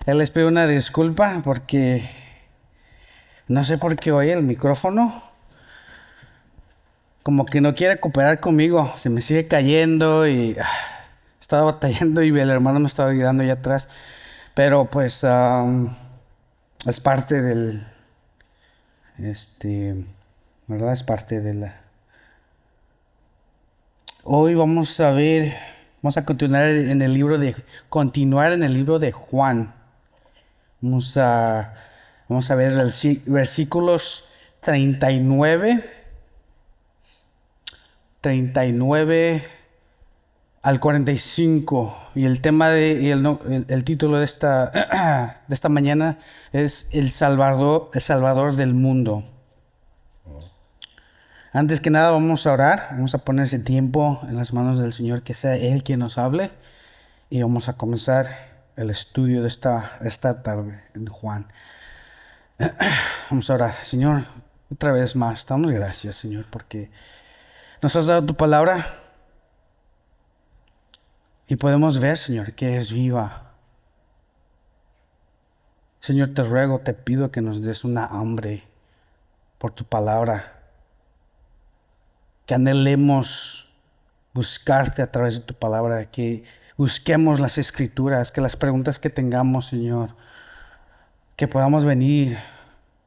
Él les pido una disculpa porque no sé por qué hoy el micrófono como que no quiere cooperar conmigo. Se me sigue cayendo y estaba batallando y el hermano me estaba ayudando allá atrás. Pero pues es parte del, este, ¿verdad? Es parte de la... Hoy vamos a continuar en el libro de Juan. Vamos a, vamos a ver versículos 39 al 45. Y el tema y el título de de esta mañana es el Salvador del mundo. Antes que nada vamos a orar, vamos a poner ese tiempo en las manos del Señor, que sea Él quien nos hable. Y vamos a comenzar el estudio de esta tarde en Juan. Vamos a orar. Señor, otra vez más, damos gracias, Señor, porque nos has dado tu palabra y podemos ver, Señor, que es viva. Señor, te ruego, te pido que nos des una hambre por tu palabra, que anhelemos buscarte a través de tu palabra, que busquemos las escrituras, que las preguntas que tengamos, Señor, que podamos venir,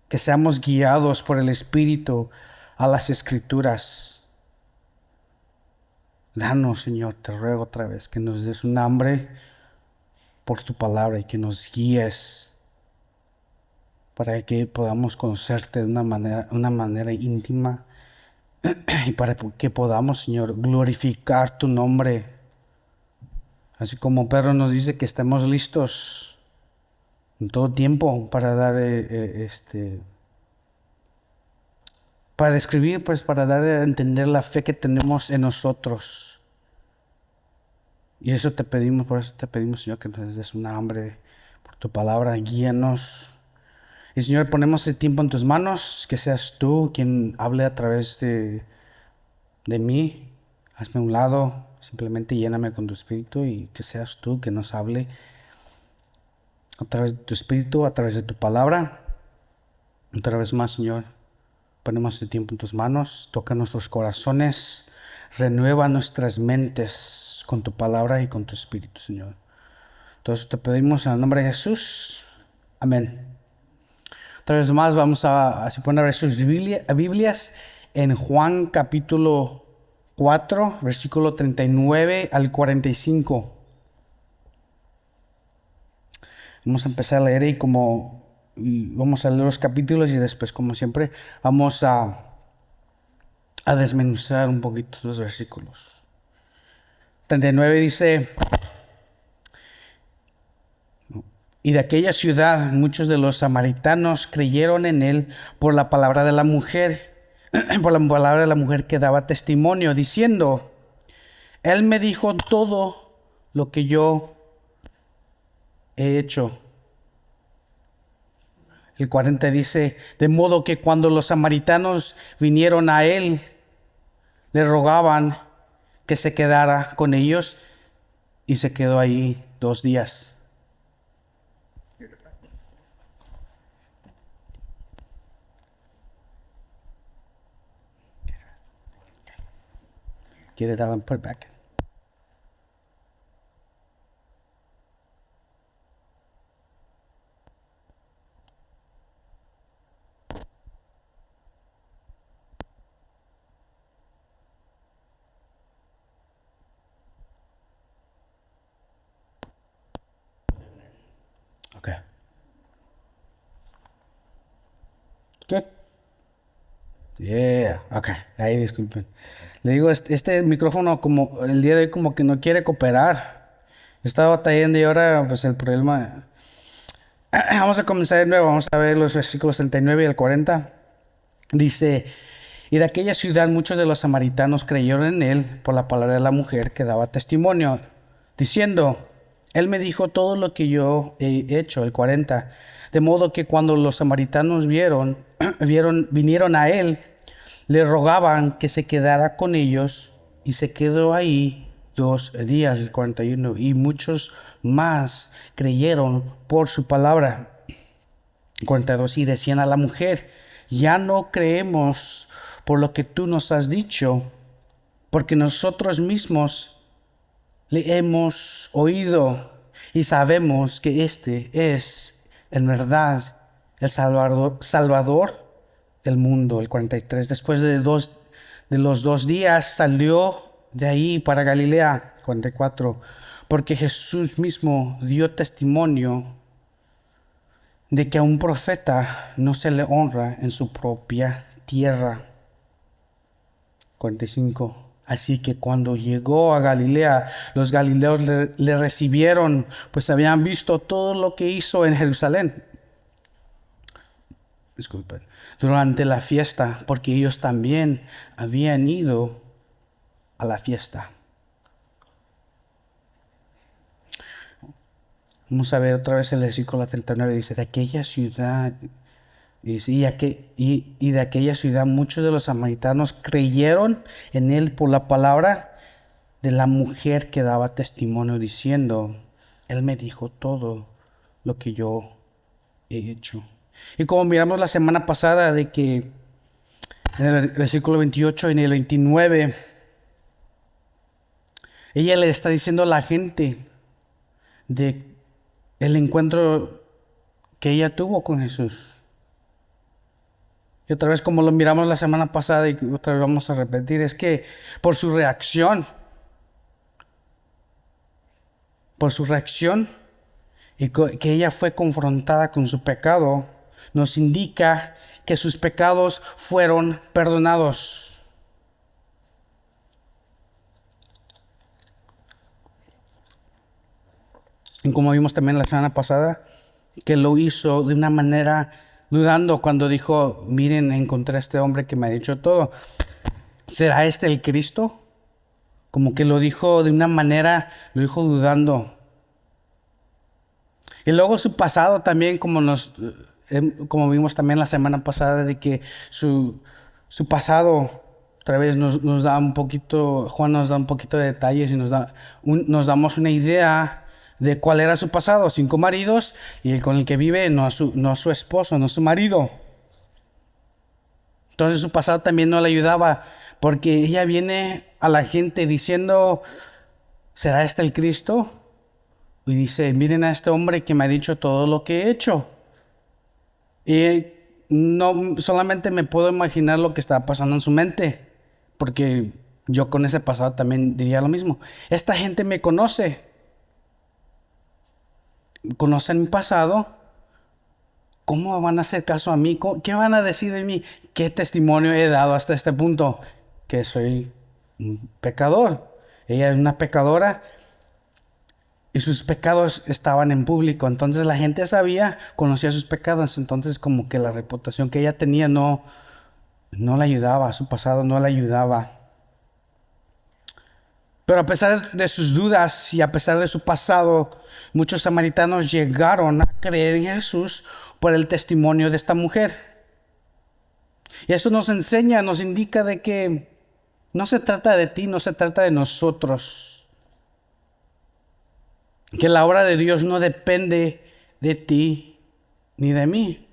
que seamos guiados por el Espíritu a las escrituras. Danos, Señor, te ruego otra vez que nos des un hambre por tu palabra y que nos guíes para que podamos conocerte de una manera íntima y para que podamos, Señor, glorificar tu nombre. Así como Pedro nos dice que estemos listos en todo tiempo para dar, para describir, pues para dar a entender la fe que tenemos en nosotros. Y eso te pedimos, por eso te pedimos, Señor, que nos des una hambre por tu palabra, guíanos. Y Señor, ponemos el tiempo en tus manos, que seas tú quien hable a través de mí. Hazme a un lado, simplemente lléname con tu espíritu y que seas tú quien nos hable a través de tu espíritu, a través de tu palabra. Otra vez más, Señor, ponemos el tiempo en tus manos, toca nuestros corazones, renueva nuestras mentes con tu palabra y con tu espíritu, Señor. Entonces te pedimos en el nombre de Jesús. Amén. Otra vez más vamos a poner sus Biblias en Juan capítulo 4, versículo 39 al 45. Vamos a empezar a leer y vamos a leer los capítulos y después, como siempre, vamos a desmenuzar un poquito los versículos. 39 dice: y de aquella ciudad muchos de los samaritanos creyeron en él por la palabra de la mujer, por la palabra de la mujer que daba testimonio, diciendo: él me dijo todo lo que yo he hecho. El 40 dice: de modo que cuando los samaritanos vinieron a él, le rogaban que se quedara con ellos, y se quedó ahí 2 días. Get it out and put it back. Okay. Good. Yeah, okay. Ahí disculpen. Le digo, este micrófono como el día de hoy como que no quiere cooperar. Estaba batallando y ahora pues el problema... Vamos a comenzar de nuevo. Vamos a ver los versículos 39 y el 40. Dice: y de aquella ciudad muchos de los samaritanos creyeron en él por la palabra de la mujer que daba testimonio, diciendo: él me dijo todo lo que yo he hecho. El 40. De modo que cuando los samaritanos vinieron a él, le rogaban que se quedara con ellos, y se quedó ahí 2 días. El 41. Y muchos más creyeron por su palabra. 42. Y decían a la mujer: ya no creemos por lo que tú nos has dicho, porque nosotros mismos le hemos oído y sabemos que este es en verdad el Salvador del mundo. El 43. Después de los 2 días salió de ahí para Galilea. 44. Porque Jesús mismo dio testimonio de que a un profeta no se le honra en su propia tierra. 45. Así que cuando llegó a Galilea, los galileos le recibieron, pues habían visto todo lo que hizo en Jerusalén. Disculpen. Durante la fiesta, porque ellos también habían ido a la fiesta. Vamos a ver otra vez el versículo 39. Dice: de aquella ciudad, dice, y de aquella ciudad muchos de los samaritanos creyeron en él por la palabra de la mujer que daba testimonio, diciendo: él me dijo todo lo que yo he hecho. Y como miramos la semana pasada, de que en el versículo 28 y en el 29, ella le está diciendo a la gente de el encuentro que ella tuvo con Jesús. Y otra vez, como lo miramos la semana pasada y otra vez vamos a repetir, es que por su reacción y que ella fue confrontada con su pecado, nos indica que sus pecados fueron perdonados. Y como vimos también la semana pasada, que lo hizo de una manera dudando cuando dijo: miren, encontré a este hombre que me ha dicho todo. ¿Será este el Cristo? Como que lo dijo de una manera, lo dijo dudando. Y luego su pasado también, como vimos también la semana pasada, de que su pasado, otra vez nos da un poquito, Juan nos da un poquito de detalles y nos damos una idea de cuál era su pasado. 5 maridos, y el con el que vive no a su esposo, no a su marido. Entonces su pasado también no le ayudaba, porque ella viene a la gente diciendo: ¿será este el Cristo? Y dice: miren a este hombre que me ha dicho todo lo que he hecho. Y no solamente me puedo imaginar lo que estaba pasando en su mente, porque yo con ese pasado también diría lo mismo. Esta gente me conocen mi pasado. ¿Cómo van a hacer caso a mí? ¿Qué van a decir de mí? ¿Qué testimonio he dado hasta este punto? Que soy un pecador. Ella es una pecadora y sus pecados estaban en público. Entonces la gente conocía sus pecados. Entonces como que la reputación que ella tenía no le ayudaba. Su pasado no le ayudaba. Pero a pesar de sus dudas y a pesar de su pasado, muchos samaritanos llegaron a creer en Jesús por el testimonio de esta mujer. Y eso nos indica de que no se trata de ti, no se trata de nosotros. Que la obra de Dios no depende de ti ni de mí.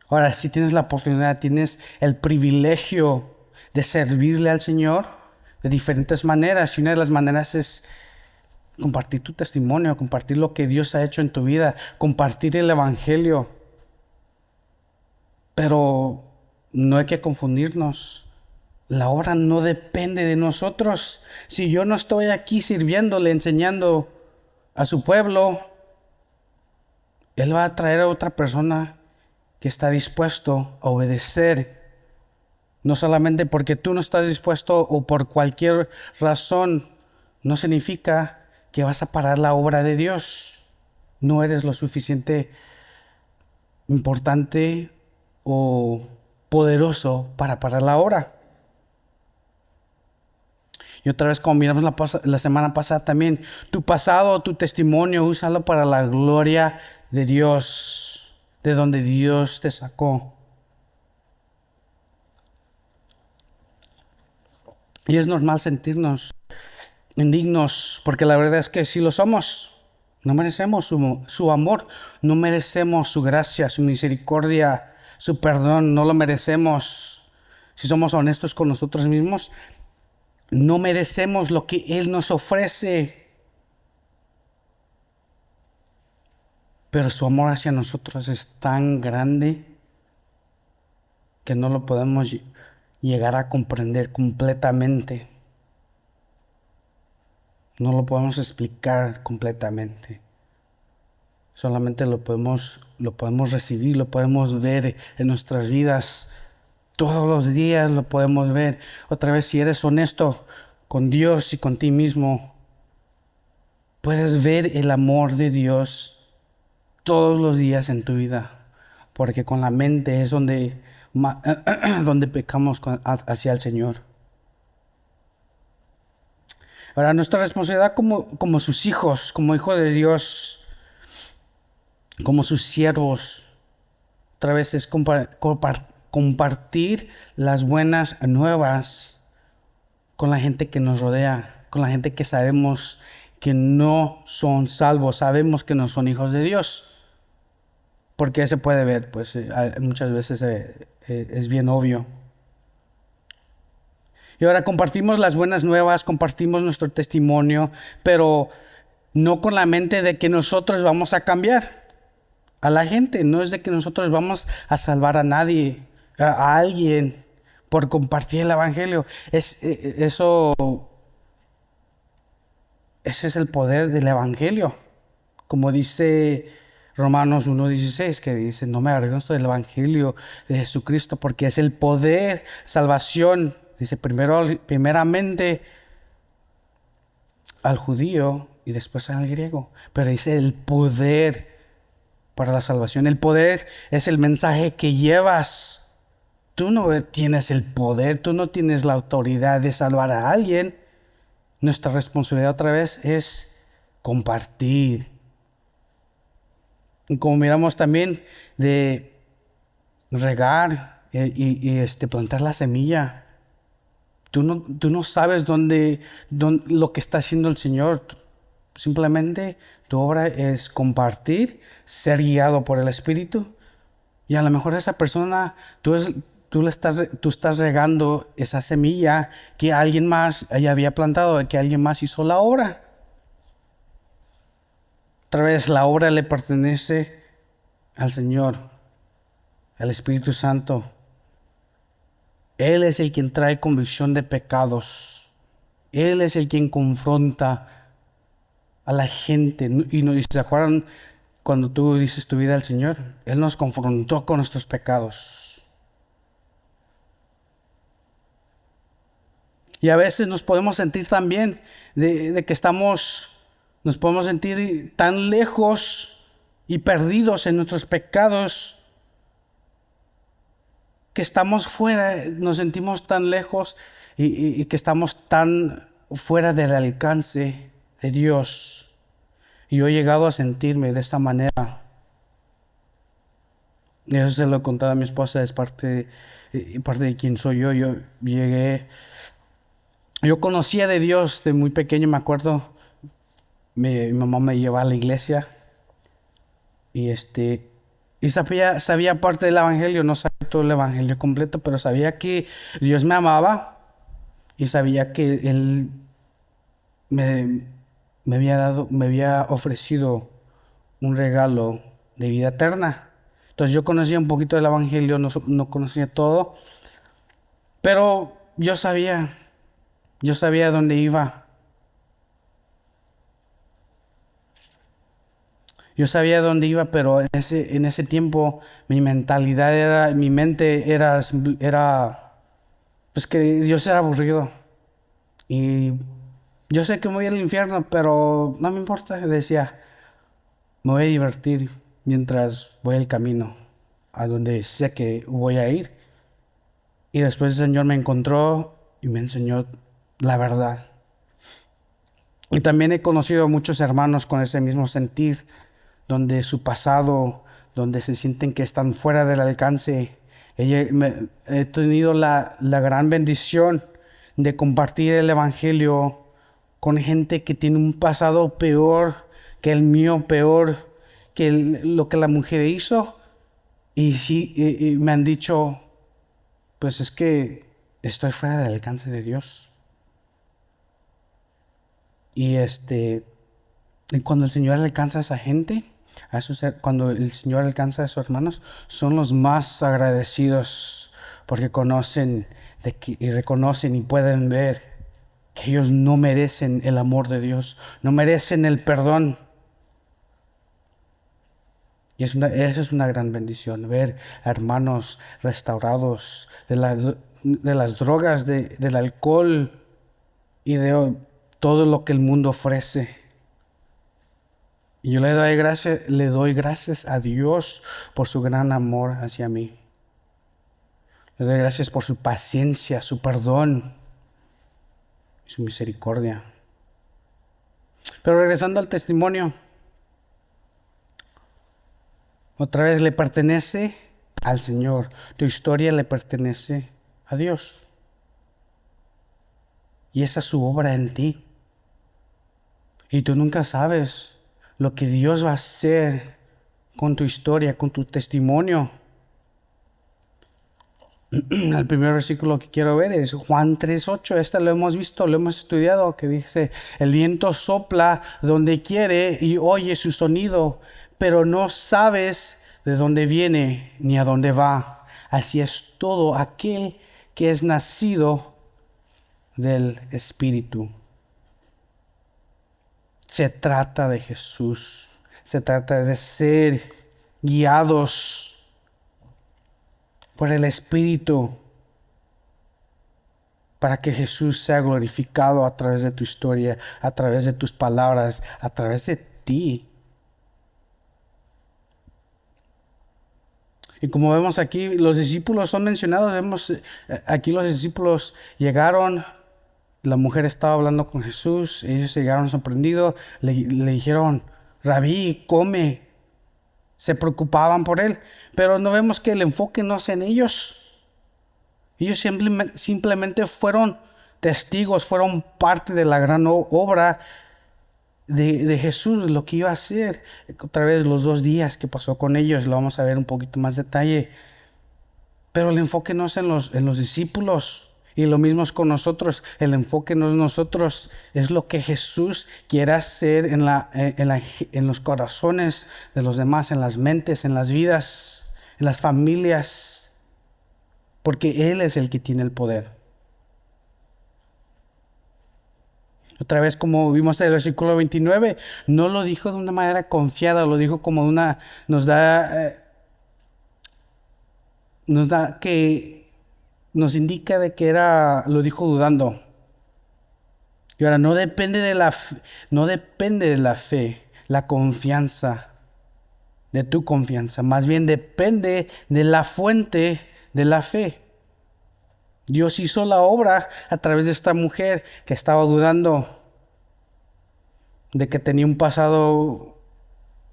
Ahora, si tienes la oportunidad, tienes el privilegio de servirle al Señor de diferentes maneras. Y una de las maneras es compartir tu testimonio, compartir lo que Dios ha hecho en tu vida, compartir el Evangelio. Pero no hay que confundirnos. La obra no depende de nosotros. Si yo no estoy aquí sirviéndole, enseñando a su pueblo, Él va a traer a otra persona que está dispuesto a obedecer. No solamente porque tú no estás dispuesto o por cualquier razón, no significa que vas a parar la obra de Dios. No eres lo suficiente importante o poderoso para parar la obra. Y otra vez, como miramos la semana pasada también, tu pasado, tu testimonio, úsalo para la gloria de Dios, de donde Dios te sacó. Y es normal sentirnos indignos, porque la verdad es que sí lo somos. No merecemos su amor, no merecemos su gracia, su misericordia, su perdón, no lo merecemos. Si somos honestos con nosotros mismos, no merecemos lo que Él nos ofrece. Pero su amor hacia nosotros es tan grande que no lo podemos llegar a comprender completamente. No lo podemos explicar completamente. Solamente lo podemos recibir, lo podemos ver en nuestras vidas. Todos los días lo podemos ver. Otra vez, si eres honesto con Dios y con ti mismo, puedes ver el amor de Dios todos los días en tu vida. Porque con la mente es donde pecamos hacia el Señor. Ahora, nuestra responsabilidad como sus hijos, como hijos de Dios, como sus siervos, otra vez es compartir las buenas nuevas con la gente que nos rodea, con la gente que sabemos que no son salvos, sabemos que no son hijos de Dios. Porque se puede ver, pues muchas veces es bien obvio. Y ahora compartimos las buenas nuevas, compartimos nuestro testimonio, pero no con la mente de que nosotros vamos a cambiar a la gente. No es de que nosotros vamos a salvar a nadie, a alguien, por compartir el evangelio. Ese es el poder del evangelio. Como dice Romanos 1:16, que dice, no me avergüenzo del evangelio de Jesucristo, porque es el poder, salvación. Dice primeramente al judío y después al griego. Pero dice el poder para la salvación. El poder es el mensaje que llevas. Tú no tienes el poder, tú no tienes la autoridad de salvar a alguien. Nuestra responsabilidad otra vez es compartir. Y como miramos también de regar y plantar la semilla. Tú no sabes dónde lo que está haciendo el Señor. Simplemente tu obra es compartir, ser guiado por el Espíritu. Y a lo mejor esa persona, tú estás regando esa semilla que alguien más ya había plantado, que alguien más hizo la obra. Otra vez la obra le pertenece al Señor, al Espíritu Santo. Él es el quien trae convicción de pecados. Él es el quien confronta a la gente. Y se acuerdan cuando tú dices tu vida al Señor, Él nos confrontó con nuestros pecados. Y a veces nos podemos sentir también de que nos podemos sentir tan lejos y perdidos en nuestros pecados, que estamos fuera, nos sentimos tan lejos y que estamos tan fuera del alcance de Dios. Y yo he llegado a sentirme de esta manera. Y eso se lo he contado a mi esposa, es parte de quién soy yo. Yo conocía de Dios de muy pequeño, me acuerdo. Mi mamá me llevaba a la iglesia y sabía parte del evangelio, no sabía todo el evangelio completo, pero sabía que Dios me amaba y sabía que Él me había ofrecido un regalo de vida eterna. Entonces yo conocía un poquito del evangelio, no conocía todo, pero yo sabía dónde iba. Yo sabía dónde iba, pero en ese tiempo mi mente era, pues que Dios era aburrido. Y yo sé que me voy al infierno, pero no me importa. Decía, me voy a divertir mientras voy al camino a donde sé que voy a ir. Y después el Señor me encontró y me enseñó la verdad. Y también he conocido a muchos hermanos con ese mismo sentir, donde su pasado, donde se sienten que están fuera del alcance. He tenido la gran bendición de compartir el evangelio con gente que tiene un pasado peor que el mío, peor que lo que la mujer hizo. Y sí, y me han dicho, pues es que estoy fuera del alcance de Dios. Y y cuando el Señor alcanza a esa gente, cuando el Señor alcanza a sus hermanos, son los más agradecidos porque conocen y reconocen y pueden ver que ellos no merecen el amor de Dios, no merecen el perdón. Y esa es una gran bendición, ver a hermanos restaurados de las drogas, del alcohol y de todo lo que el mundo ofrece. Y yo le doy gracias a Dios por su gran amor hacia mí. Le doy gracias por su paciencia, su perdón y su misericordia. Pero regresando al testimonio, otra vez le pertenece al Señor. Tu historia le pertenece a Dios. Y esa es su obra en ti. Y tú nunca sabes lo que Dios va a hacer con tu historia, con tu testimonio. El primer versículo que quiero ver es Juan 3:8. Lo hemos visto, lo hemos estudiado, que dice: el viento sopla donde quiere y oye su sonido, pero no sabes de dónde viene ni a dónde va. Así es todo aquel que es nacido del Espíritu. Se trata de Jesús. Se trata de ser guiados por el Espíritu para que Jesús sea glorificado a través de tu historia, a través de tus palabras, a través de ti. Y como vemos aquí, los discípulos son mencionados. Vemos aquí los discípulos llegaron, la mujer estaba hablando con Jesús, ellos llegaron sorprendidos, le dijeron: Rabí, come. Se preocupaban por él, pero no vemos que el enfoque no es en ellos. Ellos simplemente fueron testigos, fueron parte de la gran obra de Jesús, lo que iba a hacer. Otra vez los 2 días que pasó con ellos, lo vamos a ver un poquito más detalle. Pero el enfoque no es en los discípulos. Y lo mismo es con nosotros. El enfoque no es nosotros, es lo que Jesús quiere hacer en los corazones de los demás, en las mentes, en las vidas, en las familias. Porque Él es el que tiene el poder. Otra vez, como vimos en el versículo 29, no lo dijo de una manera confiada, lo dijo como nos indica de que lo dijo dudando. Y ahora no depende de la fe, la confianza, de tu confianza. Más bien depende de la fuente de la fe. Dios hizo la obra a través de esta mujer que estaba dudando, de que tenía un pasado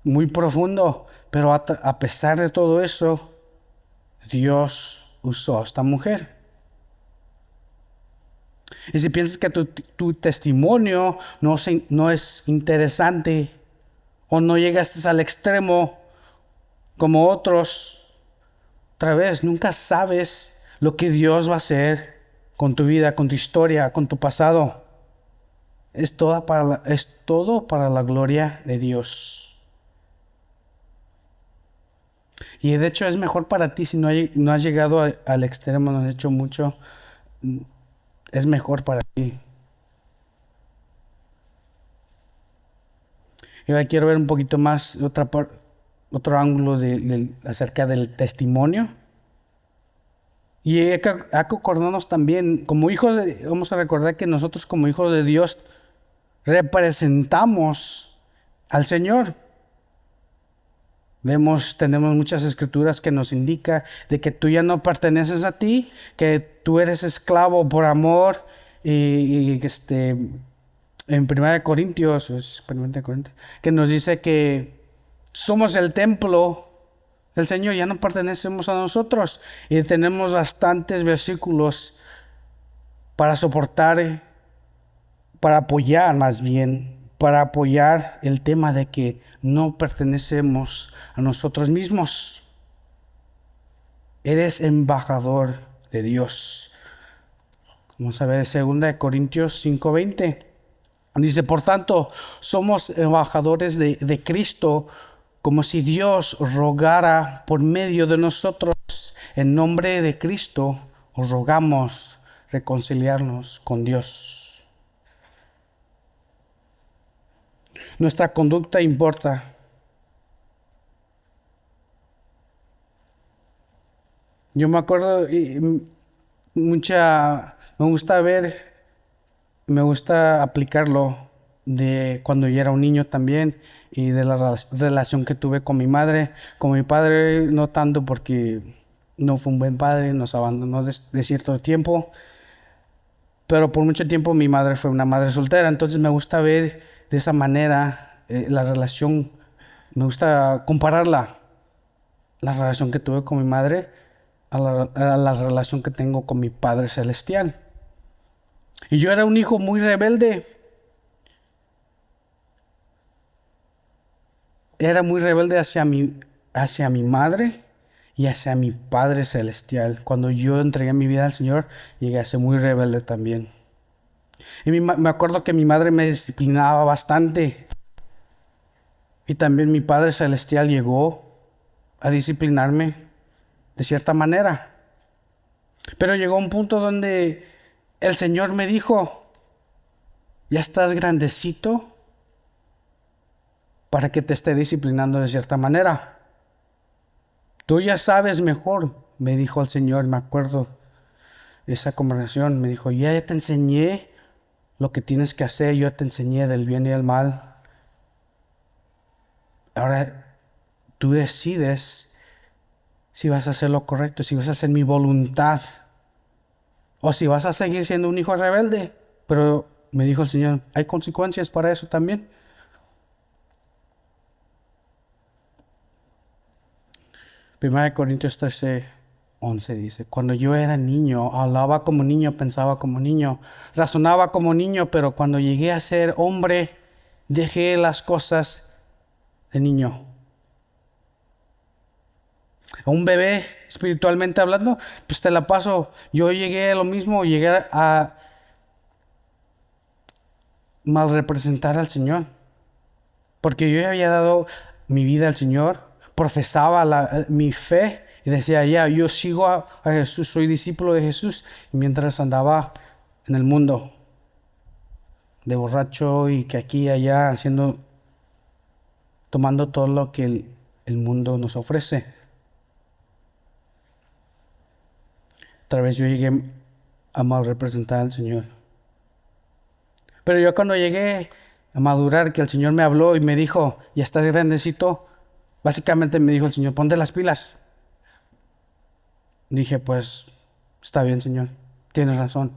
muy profundo, pero a pesar de todo eso, Dios usó a esta mujer. Y si piensas que tu testimonio no es interesante o no llegaste al extremo como otros, otra vez, nunca sabes lo que Dios va a hacer con tu vida, con tu historia, con tu pasado. Es todo para la gloria de Dios. Y de hecho es mejor para ti si no has llegado al extremo, no has hecho mucho. Es mejor para ti. Y ahora quiero ver un poquito más otro ángulo acerca del testimonio. Y hay que acordarnos también, vamos a recordar que nosotros como hijos de Dios representamos al Señor. Tenemos muchas escrituras que nos indican de que tú ya no perteneces a ti, que tú eres esclavo por amor. En 1 Corintios, que nos dice que somos el templo del Señor, ya no pertenecemos a nosotros. Y tenemos bastantes versículos para soportar para apoyar más bien, para apoyar el tema de que no pertenecemos a nosotros mismos. Eres embajador de Dios. Vamos a ver 2 Corintios 5:20. Dice, por tanto, somos embajadores de Cristo, como si Dios rogara por medio de nosotros. En nombre de Cristo os rogamos reconciliarnos con Dios. Nuestra conducta importa. Yo me acuerdo me gusta aplicarlo de cuando yo era un niño también y de la relación que tuve con mi madre. Con mi padre no tanto porque no fue un buen padre, nos abandonó de cierto tiempo, pero por mucho tiempo mi madre fue una madre soltera, entonces me gusta ver de esa manera la relación, me gusta compararla, la relación que tuve con mi madre a la relación que tengo con mi Padre Celestial. Y yo era un hijo muy rebelde. Era muy rebelde hacia mi madre y hacia mi Padre Celestial. Cuando yo entregué mi vida al Señor, llegué a ser muy rebelde también. Y me acuerdo que mi madre me disciplinaba bastante. Y también mi Padre Celestial llegó a disciplinarme de cierta manera. Pero llegó un punto donde el Señor me dijo, ya estás grandecito para que te esté disciplinando de cierta manera. Tú ya sabes mejor, me dijo el Señor, me acuerdo de esa conversación. Me dijo, ya te enseñé lo que tienes que hacer, yo te enseñé del bien y del mal. Ahora tú decides si vas a hacer lo correcto, si vas a hacer mi voluntad o si vas a seguir siendo un hijo rebelde. Pero me dijo el Señor, hay consecuencias para eso también. 1 Corintios 13:11 dice, cuando yo era niño, hablaba como niño, pensaba como niño, razonaba como niño, pero cuando llegué a ser hombre, dejé las cosas de niño. Un bebé, espiritualmente hablando, pues te la paso. Yo llegué a lo mismo, llegué a mal representar al Señor. Porque yo ya había dado mi vida al Señor, profesaba mi fe y decía, ya, yo sigo a Jesús, soy discípulo de Jesús. Y mientras andaba en el mundo, de borracho y que aquí y allá, tomando todo lo que el mundo nos ofrece. Tal vez yo llegué a mal representar al Señor. Pero yo cuando llegué a madurar, que el Señor me habló y me dijo, ya estás grandecito, básicamente me dijo el Señor, ponte las pilas. Dije, pues, está bien, Señor, tienes razón.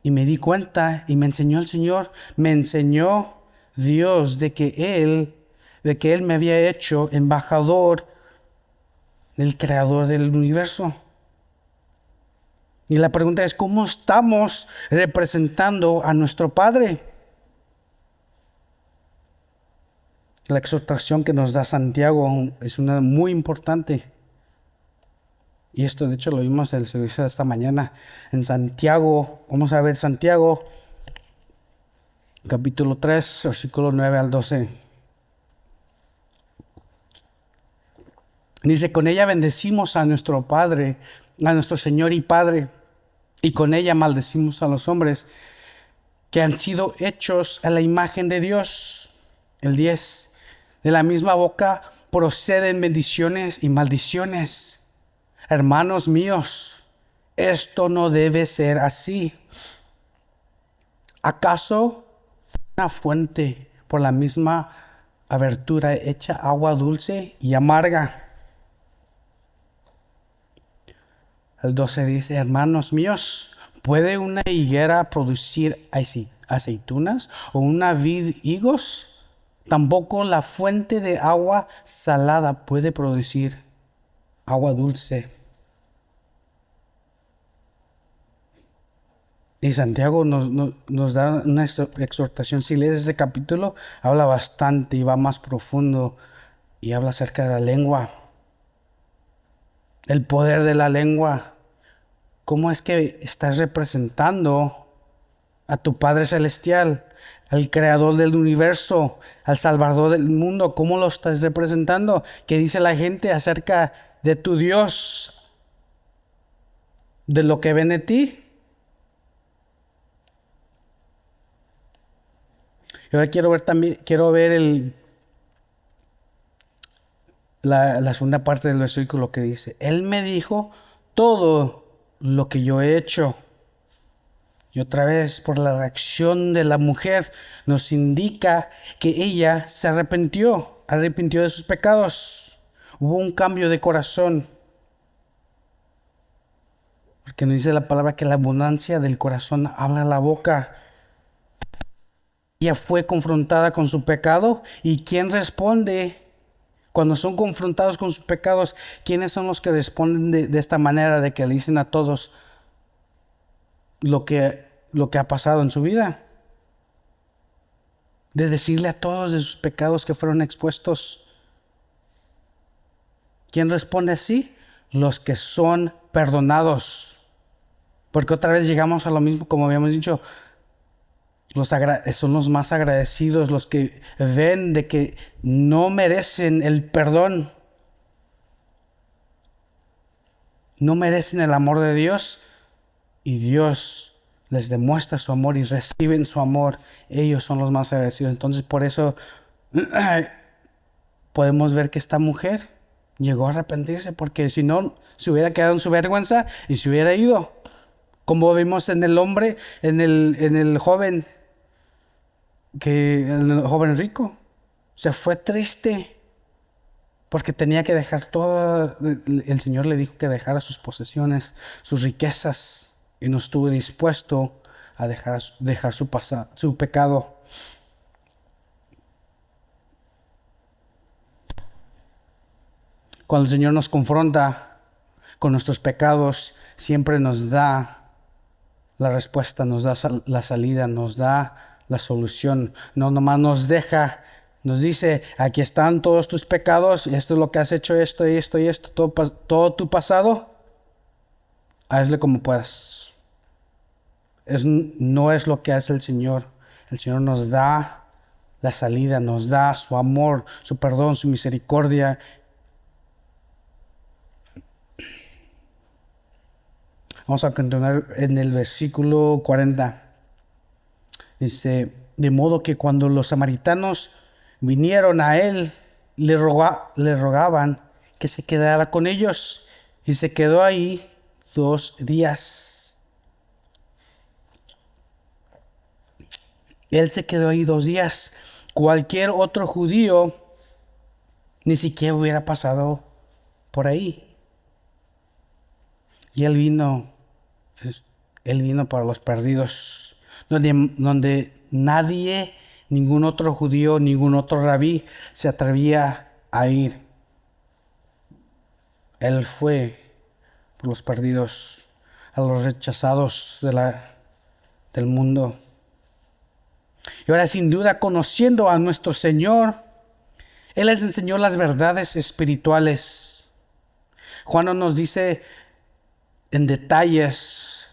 Y me di cuenta y me enseñó el Señor, me enseñó Dios de que Él me había hecho embajador del Creador del universo. Y la pregunta es, ¿cómo estamos representando a nuestro Padre? La exhortación que nos da Santiago es una muy importante. Y esto de hecho lo vimos en el servicio de esta mañana. En Santiago, vamos a ver Santiago, capítulo 3, versículo 9 al 12. Dice, con ella bendecimos a nuestro Padre, a nuestro Señor y Padre, y con ella maldecimos a los hombres que han sido hechos a la imagen de Dios. El 10. De la misma boca proceden bendiciones y maldiciones. Hermanos míos, esto no debe ser así. ¿Acaso una fuente por la misma abertura echa agua dulce y amarga? El 12 dice, hermanos míos, ¿puede una higuera producir aceitunas o una vid higos? Tampoco la fuente de agua salada puede producir agua dulce. Y Santiago nos da una exhortación. Si lees ese capítulo, habla bastante y va más profundo y habla acerca de la lengua, el poder de la lengua. ¿Cómo es que estás representando a tu Padre Celestial, al Creador del universo, al Salvador del mundo? ¿Cómo lo estás representando? ¿Qué dice la gente acerca de tu Dios, de lo que ven de ti? Y ahora quiero ver también, la segunda parte del versículo que dice: Él me dijo todo lo que yo he hecho. Y otra vez, por la reacción de la mujer, nos indica que ella se arrepintió de sus pecados. Hubo un cambio de corazón. Porque nos dice la palabra que la abundancia del corazón habla la boca. Ella fue confrontada con su pecado. ¿Y quién responde cuando son confrontados con sus pecados? ¿Quiénes son los que responden de esta manera, de que le dicen a todos lo que ha pasado en su vida? De decirle a todos de sus pecados que fueron expuestos. ¿Quién responde así? Los que son perdonados. Porque otra vez llegamos a lo mismo, como habíamos dicho, son los más agradecidos, los que ven de que no merecen el perdón, no merecen el amor de Dios, y Dios les demuestra su amor y reciben su amor. Ellos son los más agradecidos. Entonces, por eso podemos ver que esta mujer llegó a arrepentirse, porque si no, se hubiera quedado en su vergüenza y se hubiera ido. Como vimos en el hombre, en el joven, el joven rico, se fue triste porque tenía que dejar todo. El Señor le dijo que dejara sus posesiones, sus riquezas, y no estuvo dispuesto a dejar su pecado. Cuando el Señor nos confronta con nuestros pecados, siempre nos da la respuesta, nos da la salida, nos da la solución. No nomás nos dice: aquí están todos tus pecados, y esto es lo que has hecho, esto y esto y esto, todo tu pasado, hazle como puedas. No es lo que hace el Señor. El Señor nos da la salida, nos da su amor, su perdón, su misericordia. Vamos a continuar en el versículo 40. Dice: de modo que cuando los samaritanos vinieron a él, le rogaban que se quedara con ellos, y se quedó ahí 2 días. Él se quedó ahí 2 días. Cualquier otro judío ni siquiera hubiera pasado por ahí. Y él vino para los perdidos, donde nadie, ningún otro judío, ningún otro rabí se atrevía a ir. Él fue por los perdidos, a los rechazados del mundo. Y ahora, sin duda, conociendo a nuestro Señor, Él les enseñó las verdades espirituales. Juan no nos dice en detalles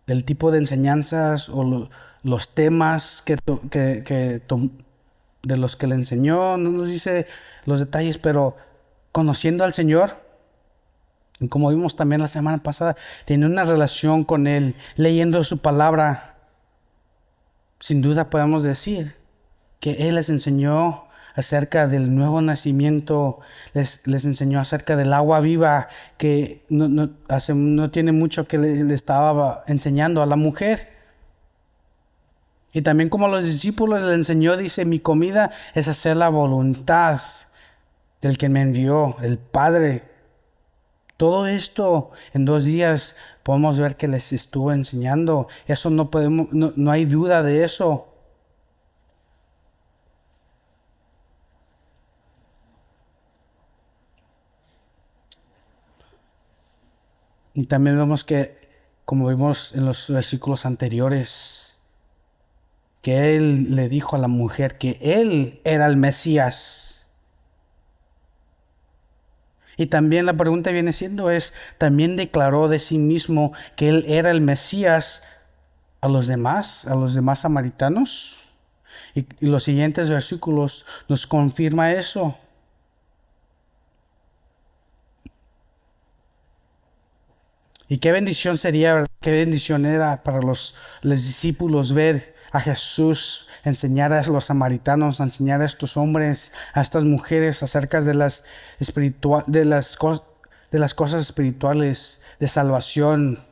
el tipo de enseñanzas o los temas de los que le enseñó. No nos dice los detalles, pero conociendo al Señor, como vimos también la semana pasada, tiene una relación con Él, leyendo su palabra. Sin duda podemos decir que Él les enseñó acerca del nuevo nacimiento, les enseñó acerca del agua viva, que no tiene mucho que le estaba enseñando a la mujer. Y también, como a los discípulos le enseñó, dice: mi comida es hacer la voluntad del que me envió, el Padre. Todo esto en 2 días podemos ver que les estuvo enseñando. Eso no hay duda de eso. Y también vemos que como vimos en los versículos anteriores, que él le dijo a la mujer que él era el Mesías. Y también la pregunta viene siendo también declaró de sí mismo que él era el Mesías a los demás samaritanos. Y los siguientes versículos nos confirma eso. Y qué bendición sería, qué bendición era para los discípulos ver a Jesús enseñar a los samaritanos, a enseñar a estos hombres, a estas mujeres acerca de de las cosas espirituales, de salvación.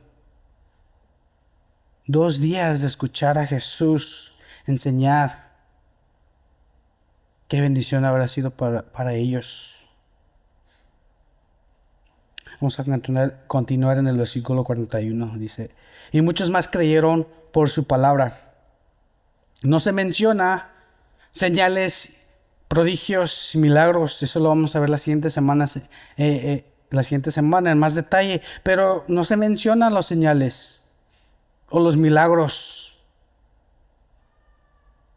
2 días de escuchar a Jesús enseñar. Qué bendición habrá sido para ellos. Vamos a continuar en el versículo 41. Dice, y muchos más creyeron por su palabra. No se menciona señales, prodigios y milagros. Eso lo vamos a ver las siguientes semanas, en más detalle. Pero no se mencionan las señales o los milagros.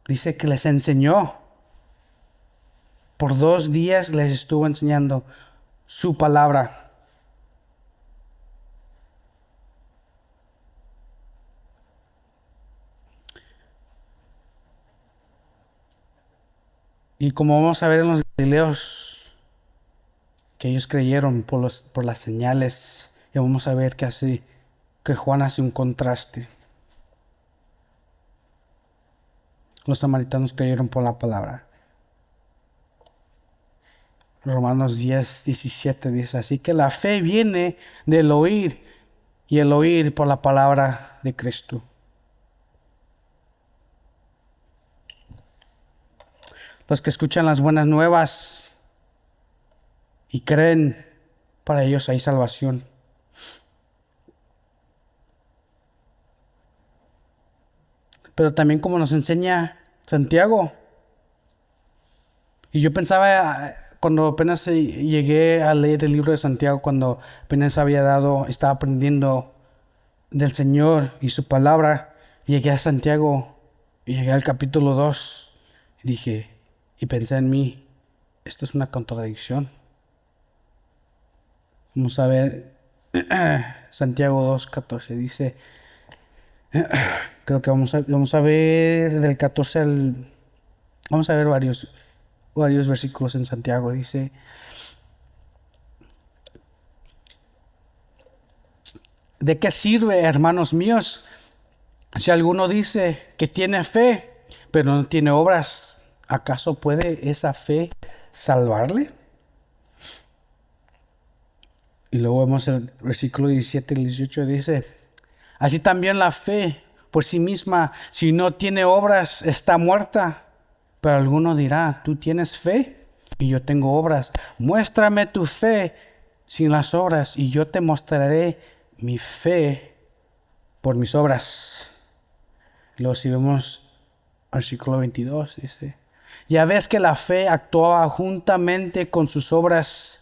Dice que les enseñó. Por 2 días les estuvo enseñando su palabra. Y como vamos a ver en los Galileos, que ellos creyeron por las señales, y vamos a ver que Juan hace un contraste. Los samaritanos creyeron por la palabra. Romanos 10:17 dice, así que la fe viene del oír, y el oír por la palabra de Cristo. Los que escuchan las buenas nuevas y creen, para ellos hay salvación. Pero también como nos enseña Santiago. Y yo pensaba, cuando apenas llegué a leer el libro de Santiago, cuando apenas estaba aprendiendo del Señor y su palabra, llegué a Santiago y llegué al capítulo 2 y pensé en mí, esto es una contradicción. Vamos a ver Santiago 2:14 dice, creo que vamos a ver del 14 vamos a ver varios versículos en Santiago. Dice, ¿de qué sirve, hermanos míos, si alguno dice que tiene fe, pero no tiene obras? ¿Acaso puede esa fe salvarle? Y luego vemos el versículo 17 y 18 dice, así también la fe por sí misma, si no tiene obras, está muerta. Pero alguno dirá, tú tienes fe y yo tengo obras. Muéstrame tu fe sin las obras y yo te mostraré mi fe por mis obras. Luego si vemos versículo 22 dice, ya ves que la fe actuaba juntamente con sus obras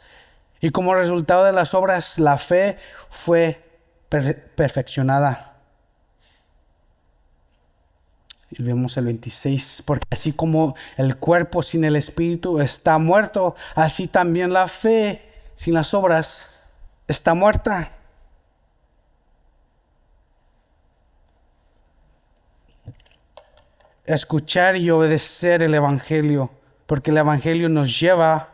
y como resultado de las obras la fe fue perfeccionada. Y vemos el 26, porque así como el cuerpo sin el espíritu está muerto, así también la fe sin las obras está muerta. Escuchar y obedecer el Evangelio, porque el Evangelio nos lleva a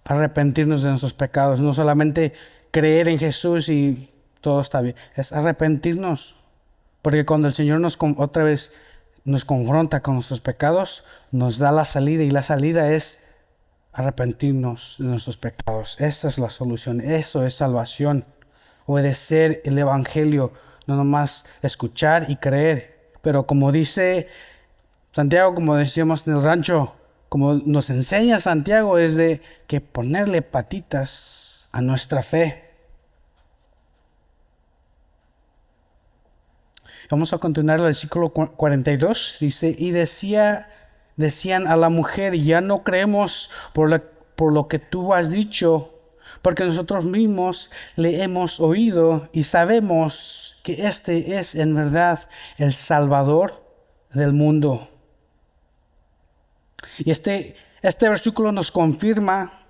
arrepentirnos de nuestros pecados. No solamente creer en Jesús y todo está bien, es arrepentirnos. Porque cuando el Señor otra vez nos confronta con nuestros pecados, nos da la salida, y la salida es arrepentirnos de nuestros pecados. Esa es la solución, eso es salvación. Obedecer el Evangelio, no nomás escuchar y creer. Pero como dice Santiago, como decíamos en el rancho, como nos enseña Santiago, es de que ponerle patitas a nuestra fe. Vamos a continuar el versículo 42. Dice, y decían a la mujer, ya no creemos por lo que tú has dicho, porque nosotros mismos le hemos oído y sabemos que este es en verdad el Salvador del mundo. Y este versículo nos confirma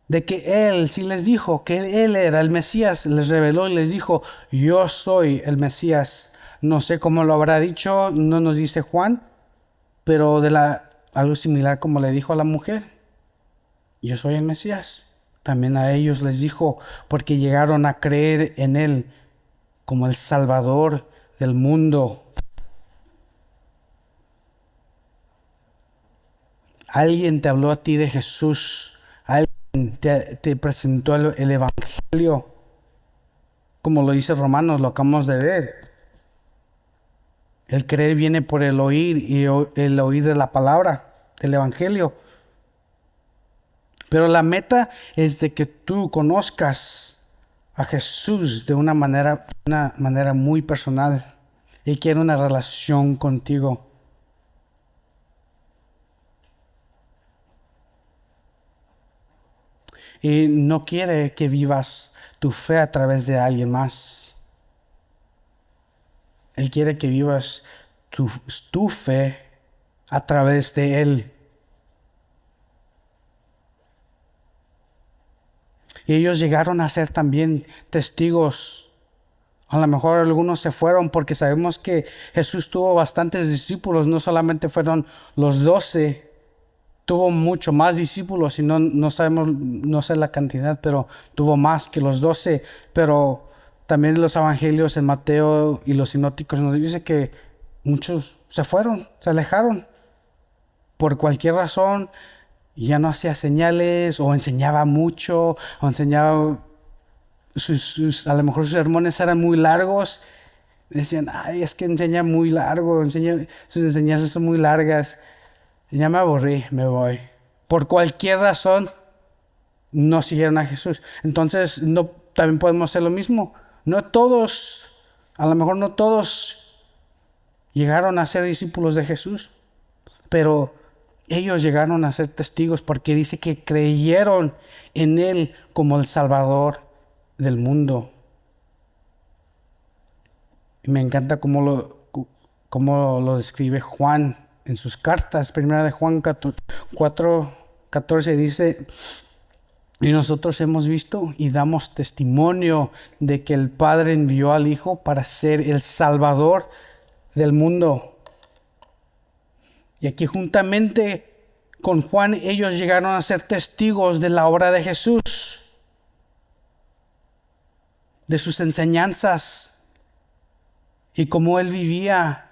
de que Él sí les dijo que Él era el Mesías, les reveló y les dijo, yo soy el Mesías. No sé cómo lo habrá dicho, no nos dice Juan, pero algo similar como le dijo a la mujer, yo soy el Mesías. También a ellos les dijo, porque llegaron a creer en Él como el Salvador del mundo. Alguien te habló a ti de Jesús. Alguien te presentó el Evangelio. Como lo dice Romanos, lo acabamos de ver. El creer viene por el oír y el oír de la palabra, del Evangelio. Pero la meta es de que tú conozcas a Jesús de una manera muy personal. Él quiere una relación contigo. Y no quiere que vivas tu fe a través de alguien más. Él quiere que vivas tu fe a través de Él. Y ellos llegaron a ser también testigos. A lo mejor algunos se fueron porque sabemos que Jesús tuvo bastantes discípulos. No solamente fueron los 12. Tuvo mucho más discípulos y no sabemos, no sé la cantidad, pero tuvo más que los 12. Pero también los evangelios en Mateo y los sinópticos nos dice que muchos se fueron, se alejaron. Por cualquier razón, ya no hacía señales o enseñaba mucho, o enseñaba, a lo mejor sus sermones eran muy largos. Decían, ay, es que enseña muy largo, sus enseñanzas son muy largas. Ya me aburrí, me voy. Por cualquier razón, no siguieron a Jesús. Entonces, también podemos hacer lo mismo. No todos, a lo mejor no todos llegaron a ser discípulos de Jesús, pero ellos llegaron a ser testigos porque dice que creyeron en Él como el Salvador del mundo. Y me encanta cómo lo describe Juan en sus cartas. Primera de Juan 4:14 dice, y nosotros hemos visto y damos testimonio de que el Padre envió al Hijo para ser el Salvador del mundo. Y aquí juntamente con Juan ellos llegaron a ser testigos de la obra de Jesús, de sus enseñanzas y cómo Él vivía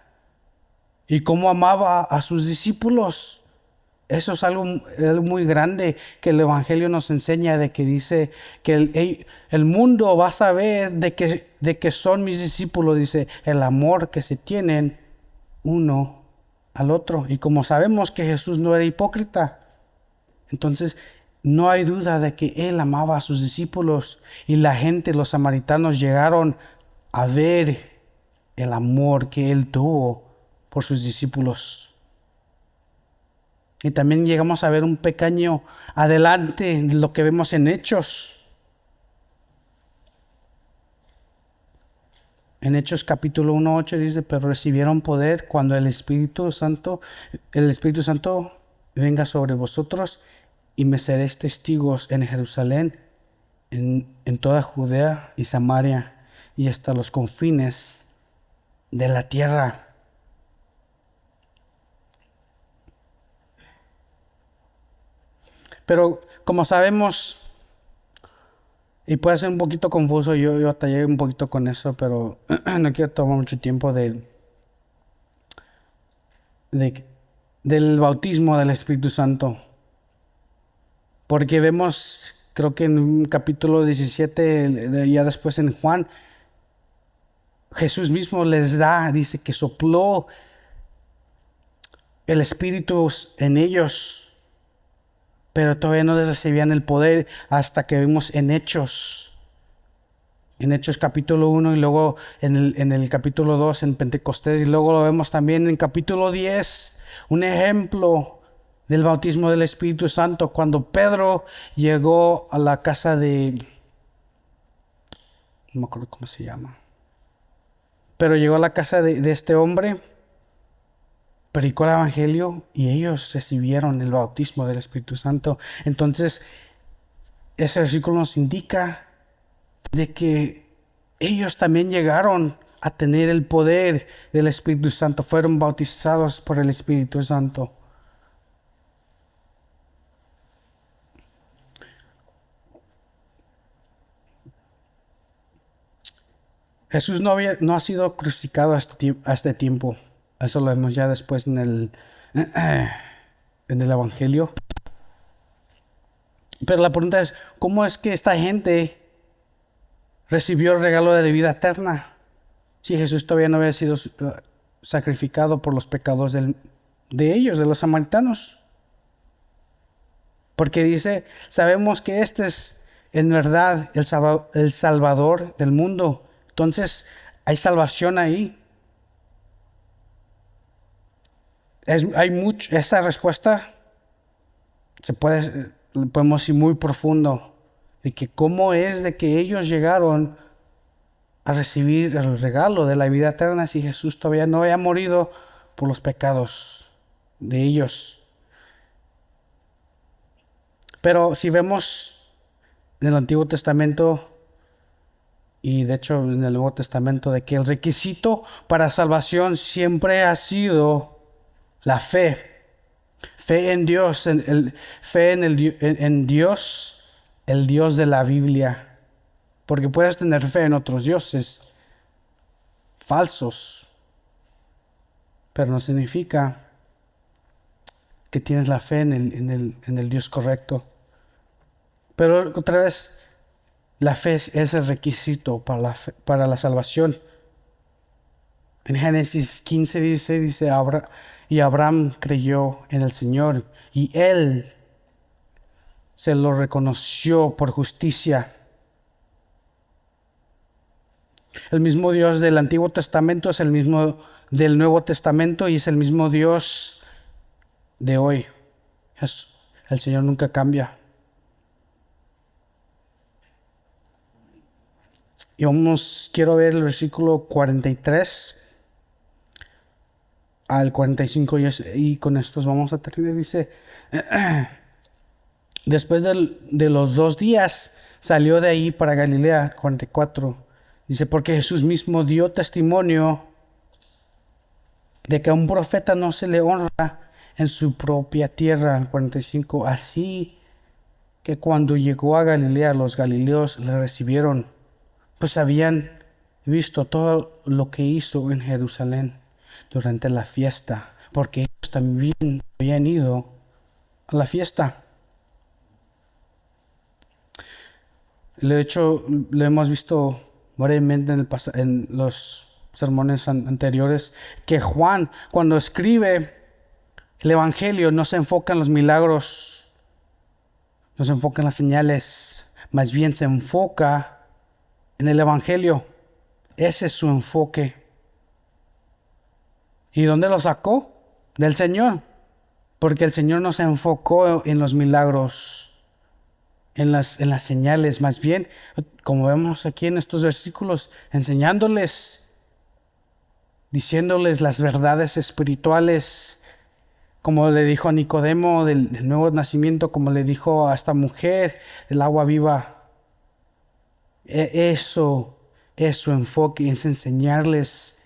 y cómo amaba a sus discípulos. Eso es algo muy grande que el Evangelio nos enseña, de que dice que el mundo va a saber de que son mis discípulos, dice, el amor que se tienen uno al otro. Y como sabemos que Jesús no era hipócrita, entonces no hay duda de que Él amaba a sus discípulos, y la gente, los samaritanos, llegaron a ver el amor que Él tuvo por sus discípulos. Y también llegamos a ver un pequeño adelante de lo que vemos en Hechos. En Hechos capítulo 1:8 dice, pero recibieron poder cuando el Espíritu Santo venga sobre vosotros, y me seréis testigos en Jerusalén, en toda Judea y Samaria, y hasta los confines de la tierra. Pero como sabemos, y puede ser un poquito confuso, yo batallé un poquito con eso, pero no quiero tomar mucho tiempo del bautismo del Espíritu Santo. Porque vemos, creo que en un capítulo 17, ya después en Juan, Jesús mismo dice que sopló el Espíritu en ellos, pero todavía no recibían el poder hasta que vimos en Hechos capítulo 1, y luego en el capítulo 2 en Pentecostés, y luego lo vemos también en capítulo 10, un ejemplo del bautismo del Espíritu Santo. Cuando Pedro llegó a la casa no me acuerdo cómo se llama, pero llegó a la casa de este hombre, predicó el Evangelio y ellos recibieron el bautismo del Espíritu Santo. Entonces, ese versículo nos indica de que ellos también llegaron a tener el poder del Espíritu Santo, fueron bautizados por el Espíritu Santo. Jesús no ha sido crucificado a este tiempo. Eso lo vemos ya después en el Evangelio. Pero la pregunta es, ¿cómo es que esta gente recibió el regalo de la vida eterna si Jesús todavía no había sido sacrificado por los pecados de ellos, de los samaritanos? Porque dice, sabemos que este es en verdad el Salvador del mundo. Entonces, hay salvación ahí. Esa respuesta podemos ir muy profundo, de que cómo es de que ellos llegaron a recibir el regalo de la vida eterna si Jesús todavía no había morido por los pecados de ellos. Pero si vemos en el Antiguo Testamento y de hecho en el Nuevo Testamento, de que el requisito para salvación siempre ha sido la fe. Fe en Dios, fe en Dios, el Dios de la Biblia. Porque puedes tener fe en otros dioses falsos, pero no significa que tienes la fe en el Dios correcto. Pero otra vez, la fe es el requisito para la salvación. En Génesis 15 dice y Abraham creyó en el Señor y él se lo reconoció por justicia. El mismo Dios del Antiguo Testamento es el mismo del Nuevo Testamento y es el mismo Dios de hoy. El Señor nunca cambia. Y quiero ver el versículo 43 al 45 y con estos vamos a terminar. Dice, después de los 2 días salió de ahí para Galilea, 44. Dice, porque Jesús mismo dio testimonio de que a un profeta no se le honra en su propia tierra, 45. Así que cuando llegó a Galilea, los galileos le recibieron, pues habían visto todo lo que hizo en Jerusalén durante la fiesta, porque ellos también habían ido a la fiesta. De hecho, lo hemos visto brevemente en los sermones anteriores, que Juan, cuando escribe el Evangelio, no se enfoca en los milagros, no se enfoca en las señales, más bien se enfoca en el Evangelio. Ese es su enfoque. ¿Y dónde lo sacó? Del Señor. Porque el Señor no se enfocó en los milagros, en las señales, más bien, como vemos aquí en estos versículos, enseñándoles, diciéndoles las verdades espirituales, como le dijo a Nicodemo del nuevo nacimiento, como le dijo a esta mujer del agua viva. Eso es su enfoque, es enseñarles.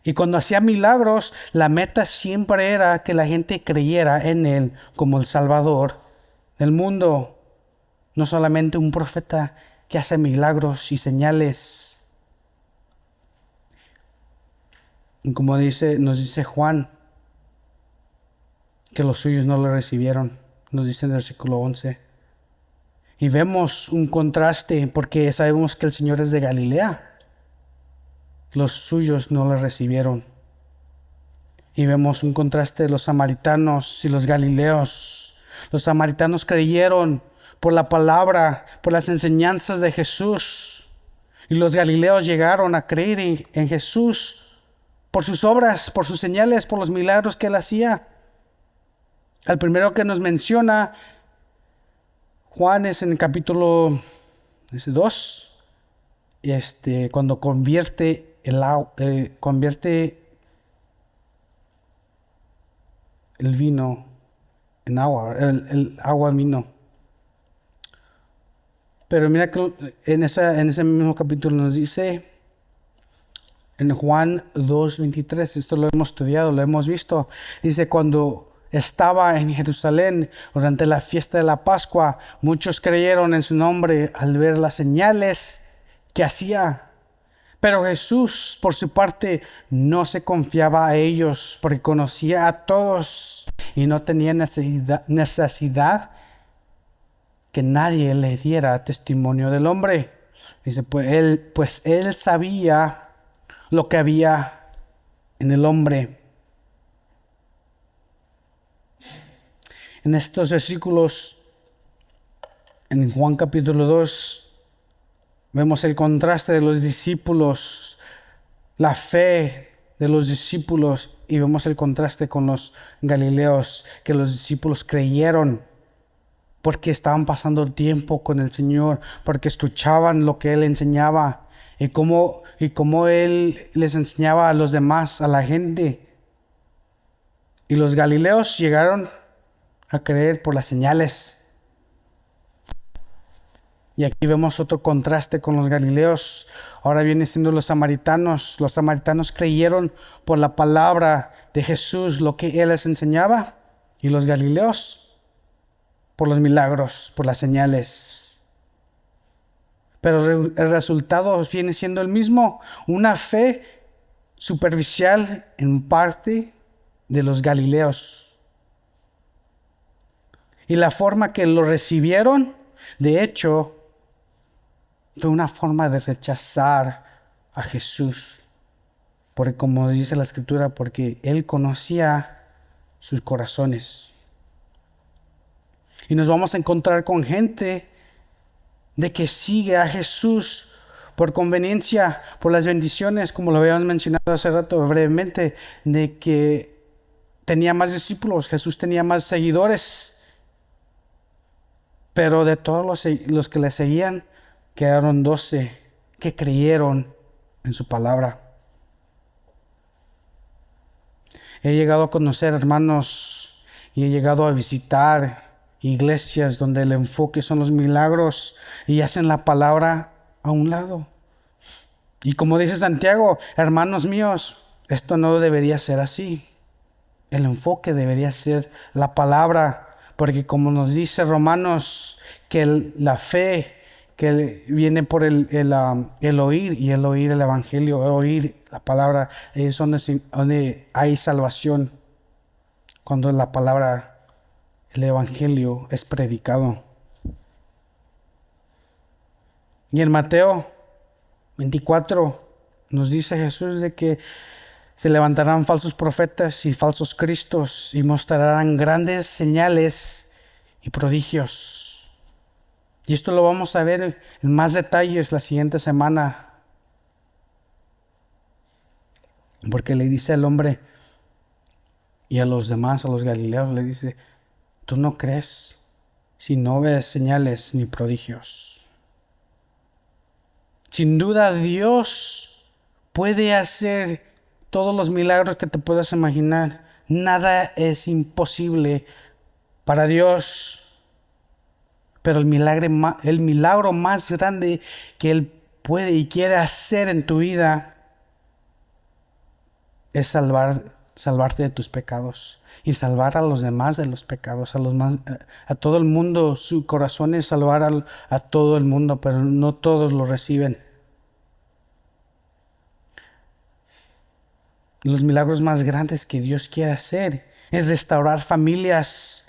Y cuando hacía milagros, la meta siempre era que la gente creyera en Él como el Salvador del mundo. No solamente un profeta que hace milagros y señales. Y como nos dice Juan, que los suyos no lo recibieron. Nos dice en el versículo 11. Y vemos un contraste porque sabemos que el Señor es de Galilea. Los suyos no le recibieron. Y vemos un contraste de los samaritanos y los galileos. Los samaritanos creyeron por la palabra, por las enseñanzas de Jesús. Y los galileos llegaron a creer en Jesús por sus obras, por sus señales, por los milagros que él hacía. El primero que nos menciona Juan es en el capítulo 2, cuando convierte el vino en agua, el agua en vino. Pero mira que en ese mismo capítulo nos dice, en Juan 2:23, esto lo hemos estudiado, lo hemos visto, dice: cuando estaba en Jerusalén durante la fiesta de la Pascua, muchos creyeron en su nombre al ver las señales que hacía. Pero Jesús, por su parte, no se confiaba a ellos, porque conocía a todos y no tenía necesidad que nadie le diera testimonio del hombre. Dice, pues él sabía lo que había en el hombre. En estos versículos, en Juan capítulo 2, vemos el contraste de los discípulos, la fe de los discípulos, y vemos el contraste con los galileos, que los discípulos creyeron porque estaban pasando tiempo con el Señor, porque escuchaban lo que Él enseñaba y cómo Él les enseñaba a los demás, a la gente. Y los galileos llegaron a creer por las señales. Y aquí vemos otro contraste con los galileos. Ahora viene siendo los samaritanos. Los samaritanos creyeron por la palabra de Jesús, lo que Él les enseñaba. Y los galileos por los milagros, por las señales. Pero el resultado viene siendo el mismo. Una fe superficial en parte de los galileos. Y la forma que lo recibieron, de hecho, fue una forma de rechazar a Jesús. Porque como dice la Escritura, porque Él conocía sus corazones. Y nos vamos a encontrar con gente de que sigue a Jesús por conveniencia, por las bendiciones, como lo habíamos mencionado hace rato brevemente, de que tenía más discípulos, Jesús tenía más seguidores. Pero de todos los que le seguían, quedaron 12 que creyeron en su palabra. He llegado a conocer hermanos y he llegado a visitar iglesias donde el enfoque son los milagros y hacen la palabra a un lado. Y como dice Santiago, hermanos míos, esto no debería ser así. El enfoque debería ser la palabra, porque como nos dice Romanos, que la fe que viene por el oír, y el oír el evangelio, oír la palabra, es donde hay salvación, cuando la palabra, el evangelio es predicado. Y en Mateo 24 nos dice Jesús de que se levantarán falsos profetas y falsos cristos y mostrarán grandes señales y prodigios. Y esto lo vamos a ver en más detalles la siguiente semana. Porque le dice al hombre y a los demás, a los galileos, le dice: ¿tú no crees si no ves señales ni prodigios? Sin duda Dios puede hacer todos los milagros que te puedas imaginar. Nada es imposible para Dios. Pero el milagro más grande que Él puede y quiere hacer en tu vida es salvarte de tus pecados y salvar a los demás de los pecados, a todo el mundo. Su corazón es salvar a todo el mundo, pero no todos lo reciben. Los milagros más grandes que Dios quiere hacer es restaurar familias,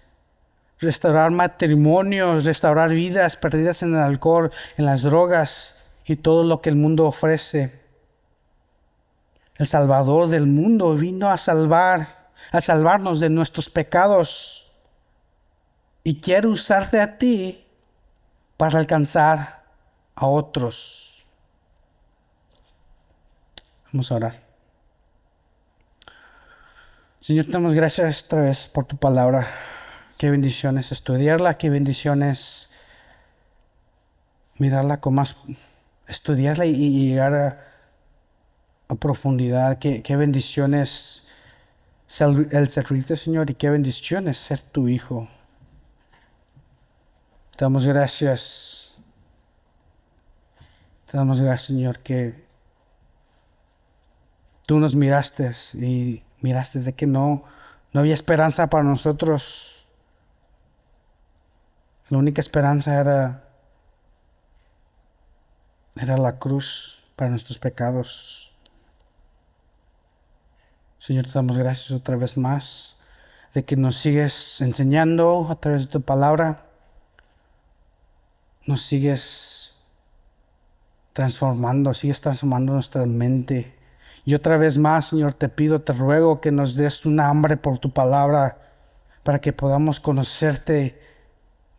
restaurar matrimonios, restaurar vidas perdidas en el alcohol, en las drogas y todo lo que el mundo ofrece. El Salvador del mundo vino a salvarnos de nuestros pecados y quiere usarte a ti para alcanzar a otros. Vamos a orar. Señor, te damos gracias otra vez por tu palabra. Qué bendiciones estudiarla, qué bendiciones mirarla con más, estudiarla y llegar a profundidad. Qué bendiciones el servirte, Señor, y qué bendiciones ser tu hijo. Te damos gracias. Te damos gracias, Señor, que tú nos miraste y miraste de que no había esperanza para nosotros. La única esperanza era la cruz para nuestros pecados. Señor, te damos gracias otra vez más de que nos sigues enseñando a través de tu palabra. Nos sigues sigues transformando nuestra mente. Y otra vez más, Señor, te pido, te ruego que nos des un hambre por tu palabra para que podamos conocerte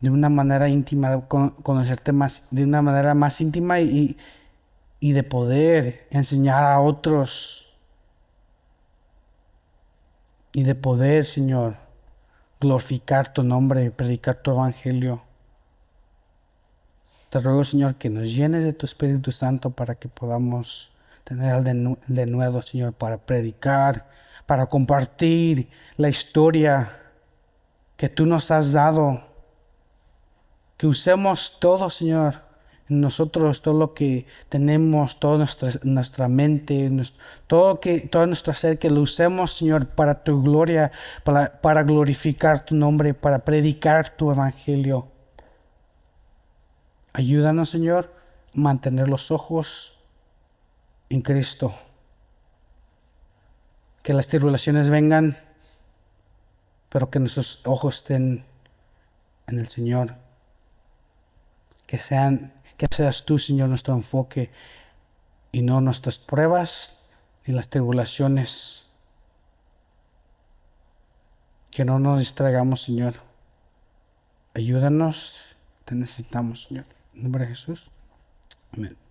de una manera íntima, conocerte más, de una manera más íntima y de poder enseñar a otros y de poder, Señor, glorificar tu nombre y predicar tu evangelio. Te ruego, Señor, que nos llenes de tu Espíritu Santo para que podamos tener el denuedo, Señor, para predicar, para compartir la historia que tú nos has dado. Que usemos todo, Señor, en nosotros, todo lo que tenemos, toda nuestra mente, toda nuestra sed, que lo usemos, Señor, para tu gloria, para glorificar tu nombre, para predicar tu evangelio. Ayúdanos, Señor, a mantener los ojos en Cristo. Que las tribulaciones vengan, pero que nuestros ojos estén en el Señor. Que seas tú, Señor, nuestro enfoque y no nuestras pruebas ni las tribulaciones. Que no nos distraigamos, Señor. Ayúdanos, te necesitamos, Señor. En nombre de Jesús. Amén.